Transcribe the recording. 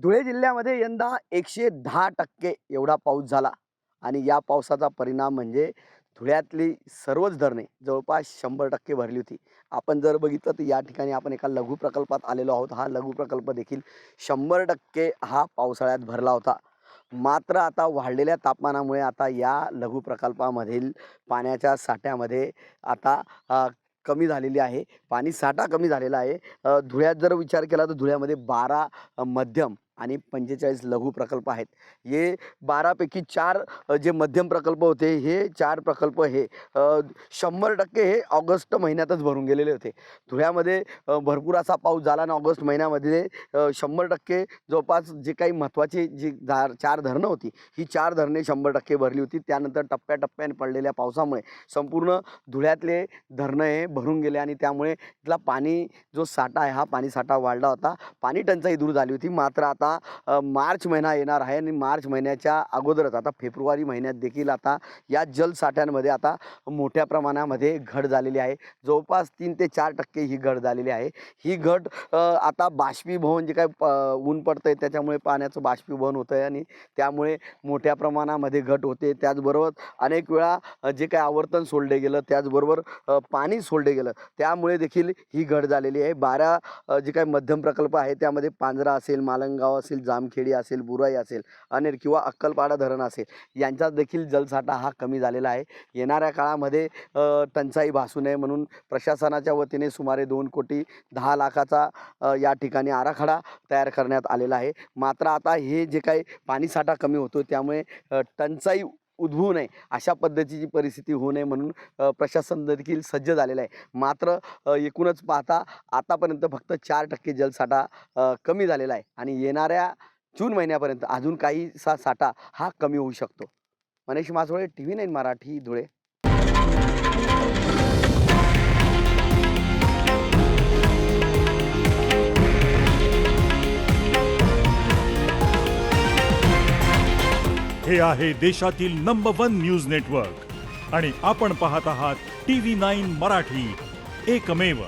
धुळे जिल्ह्यामध्ये यंदा 110% एवढा पाऊस झाला आणि या पावसाचा परिणाम म्हणजे धुळ्यातली सर्वच धरणे जवळपास 100% भरली होती. आपण जर बघितलं तर या ठिकाणी आपण एका लघु प्रकल्पात आलेलो आहोत. हा लघु प्रकल्प देखील 100% हा पावसाळ्यात भरला होता. मात्र आता वाढलेल्या तापमानामुळे आता या लघु प्रकल्पामधील पाण्याच्या साठ्यामध्ये आता कमी झालेली आहे. पाणी साठा कमी झालेला आहे. धुळ्यात जर विचार केला तर धुळ्यामध्ये 12 मध्यम आणि 45 लघु प्रकल्प आहेत. हे 12 पैकी 4 जे मध्यम प्रकल्प होते, हे 4 प्रकल्प हे 100% हे ऑगस्ट महिन्यातच भरून गेलेले होते. धुळ्यामध्ये भरपूर असा पाऊस झाला आणि ऑगस्ट महिन्यामध्ये 100% जवळपास जे काही महत्त्वाची जी 4 धरणं होती, ही 4 धरणे 100% भरली होती. त्यानंतर टप्प्याटप्प्याने पडलेल्या पावसामुळे संपूर्ण धुळ्यातले धरणं हे भरून गेले आणि त्यामुळे इथला पाणी जो साठा आहे, हा पाणी साठा वाढला होता. पाणी टंचाई दूर झाली होती. मात्र आता मार्च महिना येणार आहे आणि मार्च महिन्याच्या अगोदरच आता फेब्रुवारी महिन्यात देखील आता या जलसाठ्यांमध्ये आता मोठ्या प्रमाणामध्ये घट झालेली आहे. जवळपास 3 ते 4% ही घट झालेली आहे. ही घट आता बाष्पीभवन जे काही ऊन पडतं आहे त्याच्यामुळे पाण्याचं बाष्पीभवन होतं आहे आणि त्यामुळे मोठ्या प्रमाणामध्ये घट होते. त्याचबरोबर अनेक वेळा जे काही आवर्तन सोडले गेलं, त्याचबरोबर पाणी सोडले गेलं, त्यामुळे देखील ही घट झालेली आहे. 12 जे काही मध्यम प्रकल्प आहे त्यामध्ये पांझरा असेल, मालंगाव असेल, जामखेडी असेल, बुराई असेल, अनेर किंवा अक्कलपाडा धरण असेल, यांच्यात देखील जलसाठा हा कमी झालेला आहे. येणाऱ्या काळामध्ये टंचाई भासू नये म्हणून प्रशासनाच्या वतीने सुमारे 2,10,00,000चा या ठिकाणी आराखडा तयार करण्यात आलेला आहे. मात्र आता हे जे काही पाणीसाठा कमी होतो त्यामुळे टंचाई उद्भवू नये अशा पद्धतीची परिस्थिती होऊ नये म्हणून प्रशासन देखील सज्ज झालेलं आहे. मात्र एकूणच पाहता आतापर्यंत फक्त 4% जलसाठा कमी झालेला आहे आणि येणाऱ्या जून महिन्यापर्यंत अजून काहीसा साठा हा कमी होऊ शकतो. मनीष मासोळे, TV9 मराठी, धुळे. हे आहे देशातील नंबर 1 न्यूज नेटवर्क आणि आपण पाहत आहात TV9 मराठी, एकमेव.